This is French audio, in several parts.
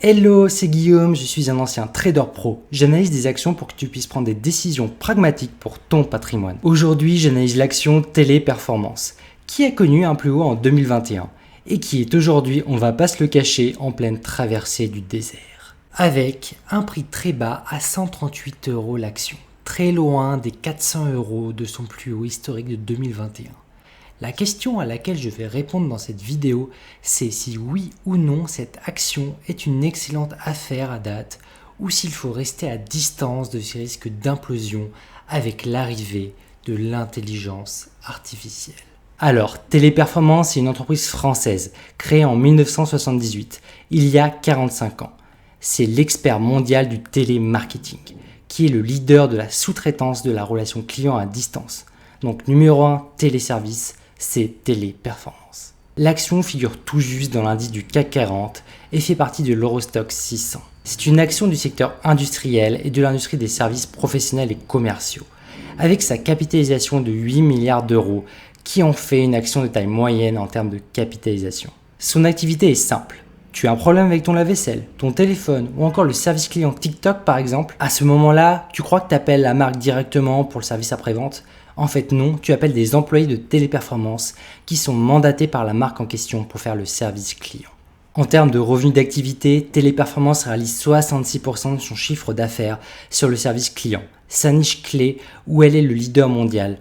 Hello, c'est Guillaume, je suis un ancien trader pro. J'analyse des actions pour que tu puisses prendre des décisions pragmatiques pour ton patrimoine. Aujourd'hui, j'analyse l'action Téléperformance, qui a connu un plus haut en 2021 et qui est aujourd'hui, on va pas se le cacher, en pleine traversée du désert. Avec un prix très bas à 138 € l'action, très loin des 400 € de son plus haut historique de 2021. La question à laquelle je vais répondre dans cette vidéo, c'est si oui ou non cette action est une excellente affaire à date ou s'il faut rester à distance de ces risques d'implosion avec l'arrivée de l'intelligence artificielle. Alors, Téléperformance est une entreprise française créée en 1978, il y a 45 ans. C'est l'expert mondial du télémarketing, qui est le leader de la sous-traitance de la relation client à distance. Donc numéro 1, téléservice, c'est Téléperformance. L'action figure tout juste dans l'indice du CAC 40 et fait partie de l'Eurostoxx 600. C'est une action du secteur industriel et de l'industrie des services professionnels et commerciaux, avec sa capitalisation de 8 milliards d'euros qui en fait une action de taille moyenne en termes de capitalisation. Son activité est simple. Tu as un problème avec ton lave-vaisselle, ton téléphone ou encore le service client TikTok par exemple. À ce moment-là, tu crois que tu appelles la marque directement pour le service après-vente ? En fait non, tu appelles des employés de Téléperformance qui sont mandatés par la marque en question pour faire le service client. En termes de revenus d'activité, Téléperformance réalise 66% de son chiffre d'affaires sur le service client, sa niche clé où elle est le leader mondial.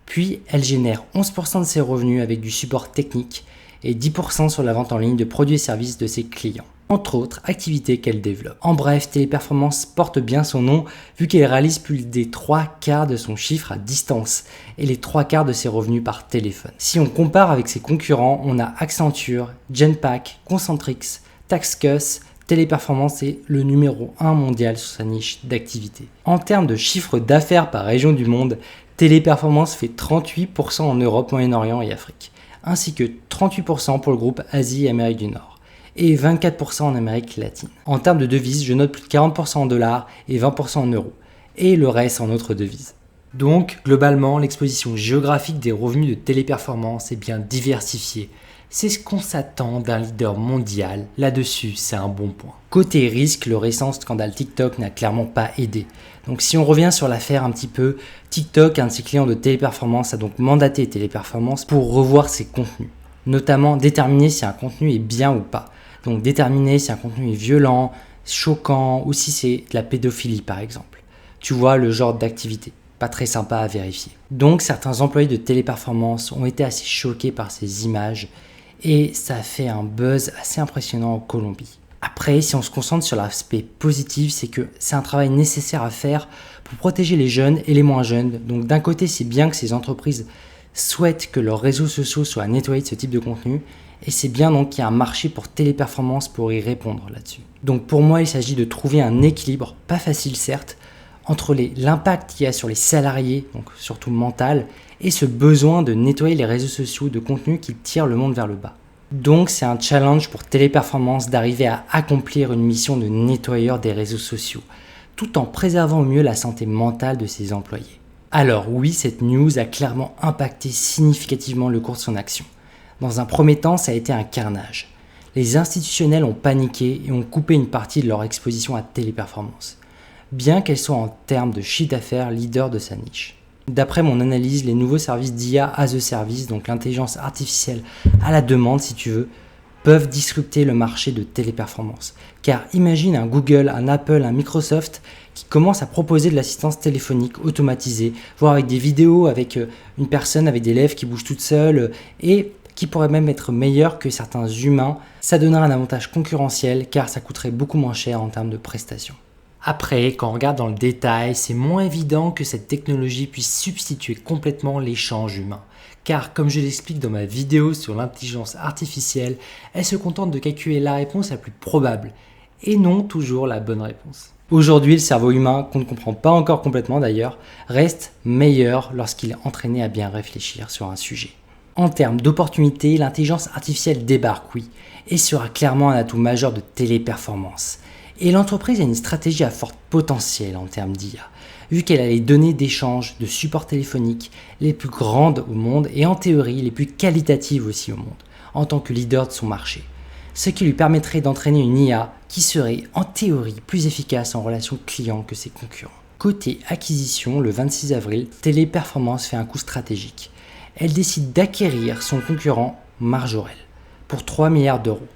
Puis elle génère 11% de ses revenus avec du support technique et 10% sur la vente en ligne de produits et services de ses clients, entre autres activités qu'elle développe. En bref, Téléperformance porte bien son nom vu qu'elle réalise plus des 3/4 de son chiffre à distance et les 3/4 de ses revenus par téléphone. Si on compare avec ses concurrents, on a Accenture, Genpact, Concentrix, Taxus. Téléperformance est le numéro 1 mondial sur sa niche d'activité. En termes de chiffre d'affaires par région du monde, Téléperformance fait 38% en Europe, Moyen-Orient et Afrique, ainsi que 38% pour le groupe Asie et Amérique du Nord, et 24% en Amérique latine. En termes de devises, je note plus de 40% en dollars et 20% en euros, et le reste en autres devises. Donc, globalement, l'exposition géographique des revenus de Téléperformance est bien diversifiée. C'est ce qu'on s'attend d'un leader mondial, là-dessus, c'est un bon point. Côté risque, le récent scandale TikTok n'a clairement pas aidé. Donc si on revient sur l'affaire un petit peu, TikTok, un de ses clients de Téléperformance, a donc mandaté Téléperformance pour revoir ses contenus. Notamment déterminer si un contenu est bien ou pas. Donc déterminer si un contenu est violent, choquant ou si c'est de la pédophilie par exemple. Tu vois le genre d'activité, pas très sympa à vérifier. Donc certains employés de Téléperformance ont été assez choqués par ces images et ça a fait un buzz assez impressionnant en Colombie. Après, si on se concentre sur l'aspect positif, c'est que c'est un travail nécessaire à faire pour protéger les jeunes et les moins jeunes. Donc d'un côté, c'est bien que ces entreprises souhaitent que leurs réseaux sociaux soient nettoyés de ce type de contenu. Et c'est bien donc qu'il y a un marché pour Téléperformance pour y répondre là-dessus. Donc pour moi, il s'agit de trouver un équilibre, pas facile certes, entre l'impact qu'il y a sur les salariés, donc surtout mental, et ce besoin de nettoyer les réseaux sociaux de contenu qui tire le monde vers le bas. Donc c'est un challenge pour Téléperformance d'arriver à accomplir une mission de nettoyeur des réseaux sociaux, tout en préservant au mieux la santé mentale de ses employés. Alors oui, cette news a clairement impacté significativement le cours de son action. Dans un premier temps, ça a été un carnage. Les institutionnels ont paniqué et ont coupé une partie de leur exposition à Téléperformance, bien qu'elle soit en termes de chiffre d'affaires leader de sa niche. D'après mon analyse, les nouveaux services d'IA as a service, donc l'intelligence artificielle à la demande si tu veux, peuvent disrupter le marché de Téléperformance. Car imagine un Google, un Apple, un Microsoft qui commence à proposer de l'assistance téléphonique automatisée, voire avec des vidéos avec une personne avec des lèvres qui bougent toutes seules et qui pourrait même être meilleur que certains humains. Ça donnerait un avantage concurrentiel car ça coûterait beaucoup moins cher en termes de prestations. Après, quand on regarde dans le détail, c'est moins évident que cette technologie puisse substituer complètement l'échange humain. Car comme je l'explique dans ma vidéo sur l'intelligence artificielle, elle se contente de calculer la réponse la plus probable, et non toujours la bonne réponse. Aujourd'hui, le cerveau humain, qu'on ne comprend pas encore complètement d'ailleurs, reste meilleur lorsqu'il est entraîné à bien réfléchir sur un sujet. En termes d'opportunités, l'intelligence artificielle débarque, oui, et sera clairement un atout majeur de Téléperformance. Et l'entreprise a une stratégie à fort potentiel en termes d'IA, vu qu'elle a les données d'échange, de support téléphonique les plus grandes au monde et en théorie les plus qualitatives aussi au monde, en tant que leader de son marché. ce qui lui permettrait d'entraîner une IA qui serait en théorie plus efficace en relation client que ses concurrents. Côté acquisition, le 26 avril, Téléperformance fait un coup stratégique. Elle décide d'acquérir son concurrent Majorel pour 3 milliards d'euros.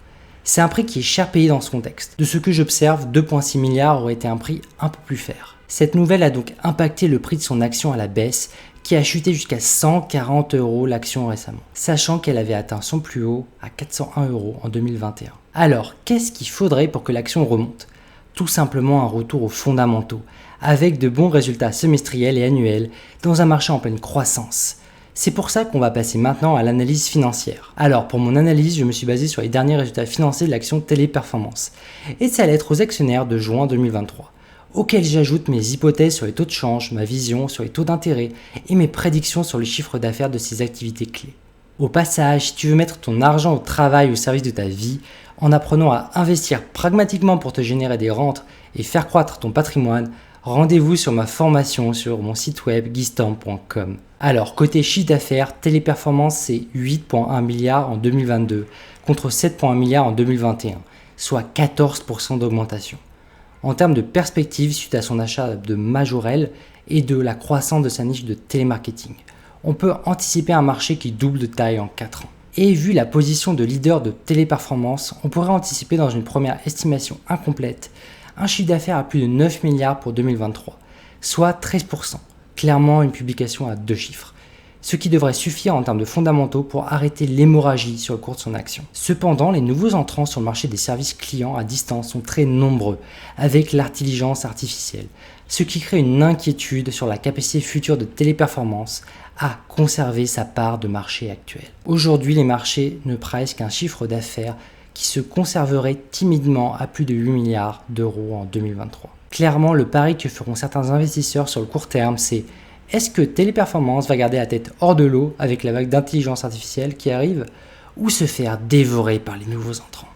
C'est un prix qui est cher payé dans ce contexte. De ce que j'observe, 2,6 milliards aurait été un prix un peu plus fair. Cette nouvelle a donc impacté le prix de son action à la baisse, qui a chuté jusqu'à 140 € l'action récemment, sachant qu'elle avait atteint son plus haut à 401 € en 2021. Alors, qu'est-ce qu'il faudrait pour que l'action remonte ? Tout simplement un retour aux fondamentaux, avec de bons résultats semestriels et annuels dans un marché en pleine croissance. C'est pour ça qu'on va passer maintenant à l'analyse financière. Alors, pour mon analyse, je me suis basé sur les derniers résultats financiers de l'action Téléperformance et sa lettre aux actionnaires de juin 2023, auxquels j'ajoute mes hypothèses sur les taux de change, ma vision sur les taux d'intérêt et mes prédictions sur le chiffre d'affaires de ces activités clés. Au passage, si tu veux mettre ton argent au travail au service de ta vie, en apprenant à investir pragmatiquement pour te générer des rentes et faire croître ton patrimoine, rendez-vous sur ma formation sur mon site web guystorm.com. Alors, côté chiffre d'affaires, Téléperformance, c'est 8,1 milliards en 2022 contre 7,1 milliards en 2021, soit 14% d'augmentation. En termes de perspective, suite à son achat de Majorel et de la croissance de sa niche de télémarketing, on peut anticiper un marché qui double de taille en 4 ans. Et vu la position de leader de Téléperformance, on pourrait anticiper dans une première estimation incomplète un chiffre d'affaires à plus de 9 milliards pour 2023, soit 13%, clairement une publication à 2 chiffres, ce qui devrait suffire en termes de fondamentaux pour arrêter l'hémorragie sur le cours de son action. Cependant, les nouveaux entrants sur le marché des services clients à distance sont très nombreux avec l'intelligence artificielle, ce qui crée une inquiétude sur la capacité future de Téléperformance à conserver sa part de marché actuelle. Aujourd'hui, les marchés ne pricent qu'un chiffre d'affaires qui se conserverait timidement à plus de 8 milliards d'euros en 2023. Clairement, le pari que feront certains investisseurs sur le court terme, c'est: est-ce que Téléperformance va garder la tête hors de l'eau avec la vague d'intelligence artificielle qui arrive, ou se faire dévorer par les nouveaux entrants ?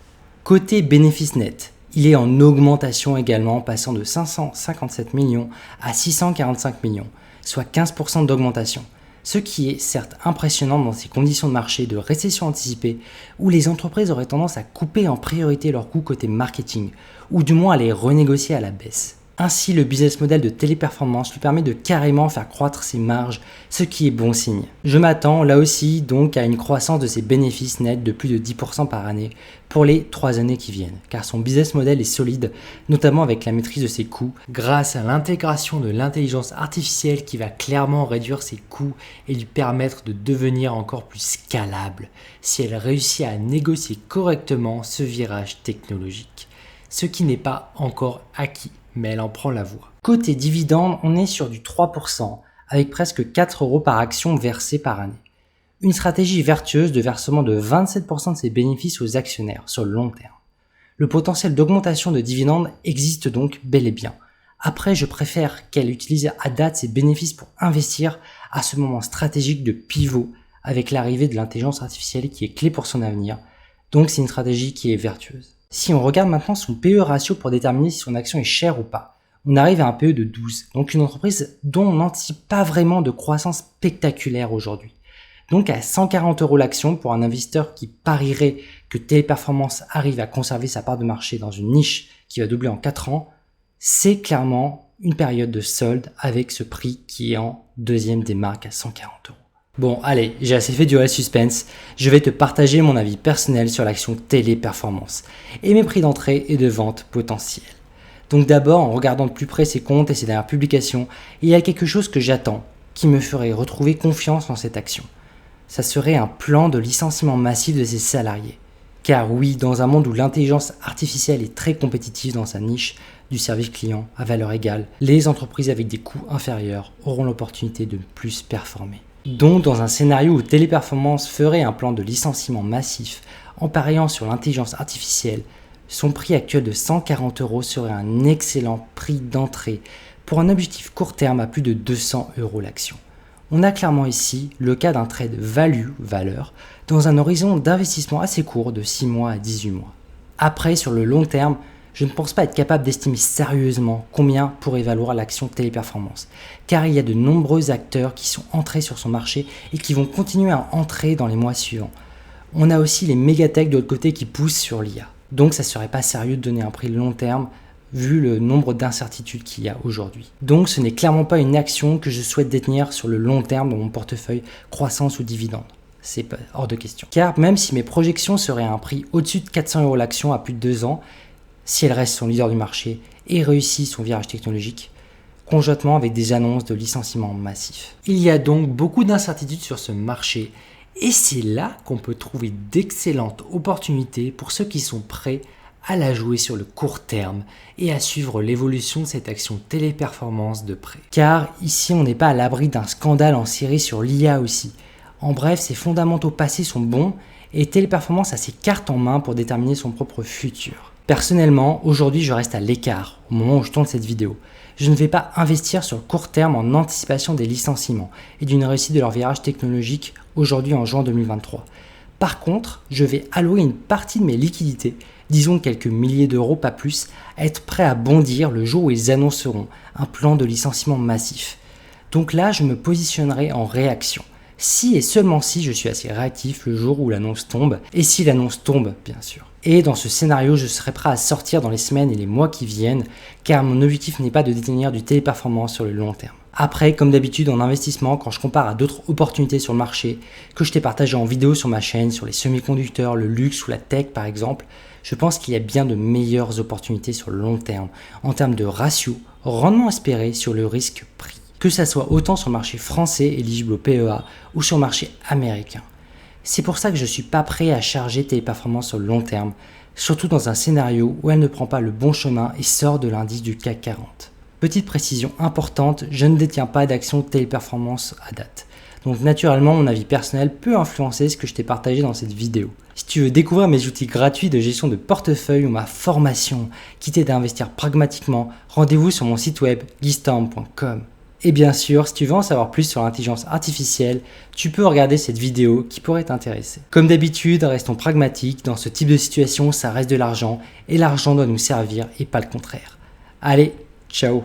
Côté bénéfice net, il est en augmentation également, passant de 557 millions à 645 millions, soit 15% d'augmentation. Ce qui est certes impressionnant dans ces conditions de marché de récession anticipée où les entreprises auraient tendance à couper en priorité leurs coûts côté marketing ou du moins à les renégocier à la baisse. Ainsi, le business model de Téléperformance lui permet de carrément faire croître ses marges, ce qui est bon signe. Je m'attends là aussi donc à une croissance de ses bénéfices nets de plus de 10% par année pour les 3 années qui viennent, car son business model est solide, notamment avec la maîtrise de ses coûts, grâce à l'intégration de l'intelligence artificielle qui va clairement réduire ses coûts et lui permettre de devenir encore plus scalable si elle réussit à négocier correctement ce virage technologique, ce qui n'est pas encore acquis, mais elle en prend la voie. Côté dividende, on est sur du 3%, avec presque 4 € par action versée par année. Une stratégie vertueuse de versement de 27% de ses bénéfices aux actionnaires sur le long terme. Le potentiel d'augmentation de dividendes existe donc bel et bien. Après, je préfère qu'elle utilise à date ses bénéfices pour investir à ce moment stratégique de pivot avec l'arrivée de l'intelligence artificielle qui est clé pour son avenir. Donc c'est une stratégie qui est vertueuse. Si on regarde maintenant son PE ratio pour déterminer si son action est chère ou pas, on arrive à un PE de 12, donc une entreprise dont on n'anticipe pas vraiment de croissance spectaculaire aujourd'hui. Donc à 140 € l'action pour un investisseur qui parierait que Téléperformance arrive à conserver sa part de marché dans une niche qui va doubler en 4 ans, c'est clairement une période de solde avec ce prix qui est en deuxième des marques à 140 €. Bon, allez, j'ai assez fait durer le suspense. Je vais te partager mon avis personnel sur l'action Téléperformance et mes prix d'entrée et de vente potentiels. Donc d'abord, en regardant de plus près ses comptes et ses dernières publications, il y a quelque chose que j'attends qui me ferait retrouver confiance en cette action. Ça serait un plan de licenciement massif de ses salariés. Car oui, dans un monde où l'intelligence artificielle est très compétitive dans sa niche du service client à valeur égale, les entreprises avec des coûts inférieurs auront l'opportunité de plus performer. Donc dans un scénario où Téléperformance ferait un plan de licenciement massif en pariant sur l'intelligence artificielle, son prix actuel de 140 € serait un excellent prix d'entrée pour un objectif court terme à plus de 200 € l'action. On a clairement ici le cas d'un trade value-valeur dans un horizon d'investissement assez court de 6 mois à 18 mois. Après, sur le long terme, je ne pense pas être capable d'estimer sérieusement combien pourrait valoir l'action Téléperformance, car il y a de nombreux acteurs qui sont entrés sur son marché et qui vont continuer à entrer dans les mois suivants. On a aussi les mégatech de l'autre côté qui poussent sur l'IA. Donc ça serait pas sérieux de donner un prix long terme vu le nombre d'incertitudes qu'il y a aujourd'hui. Donc ce n'est clairement pas une action que je souhaite détenir sur le long terme dans mon portefeuille croissance ou dividende. C'est hors de question. Car même si mes projections seraient à un prix au-dessus de 400 € l'action à plus de 2 ans, si elle reste son leader du marché et réussit son virage technologique, conjointement avec des annonces de licenciements massifs. Il y a donc beaucoup d'incertitudes sur ce marché et c'est là qu'on peut trouver d'excellentes opportunités pour ceux qui sont prêts à la jouer sur le court terme et à suivre l'évolution de cette action téléperformance de près. Car ici, on n'est pas à l'abri d'un scandale en série sur l'IA aussi. En bref, ses fondamentaux passés sont bons et Téléperformance a ses cartes en main pour déterminer son propre futur. Personnellement, aujourd'hui, je reste à l'écart au moment où je tourne cette vidéo. Je ne vais pas investir sur le court terme en anticipation des licenciements et d'une réussite de leur virage technologique aujourd'hui en juin 2023. Par contre, je vais allouer une partie de mes liquidités, disons quelques milliers d'euros, pas plus, à être prêt à bondir le jour où ils annonceront un plan de licenciement massif. Donc là, je me positionnerai en réaction. Si et seulement si je suis assez réactif le jour où l'annonce tombe, et si l'annonce tombe, bien sûr. Et dans ce scénario, je serai prêt à sortir dans les semaines et les mois qui viennent, car mon objectif n'est pas de détenir du téléperformance sur le long terme. Après, comme d'habitude en investissement, quand je compare à d'autres opportunités sur le marché, que je t'ai partagé en vidéo sur ma chaîne, sur les semi-conducteurs, le luxe ou la tech par exemple, je pense qu'il y a bien de meilleures opportunités sur le long terme, en termes de ratio, rendement espéré sur le risque prix. Que ça soit autant sur le marché français éligible au PEA ou sur le marché américain. C'est pour ça que je ne suis pas prêt à charger Téléperformance sur le long terme, surtout dans un scénario où elle ne prend pas le bon chemin et sort de l'indice du CAC 40. Petite précision importante, je ne détiens pas d'action Téléperformance à date. Donc naturellement, mon avis personnel peut influencer ce que je t'ai partagé dans cette vidéo. Si tu veux découvrir mes outils gratuits de gestion de portefeuille ou ma formation qui t'aide à investir pragmatiquement, rendez-vous sur mon site web guystorm.com. Et bien sûr, si tu veux en savoir plus sur l'intelligence artificielle, tu peux regarder cette vidéo qui pourrait t'intéresser. Comme d'habitude, restons pragmatiques, dans ce type de situation, ça reste de l'argent et l'argent doit nous servir et pas le contraire. Allez, ciao!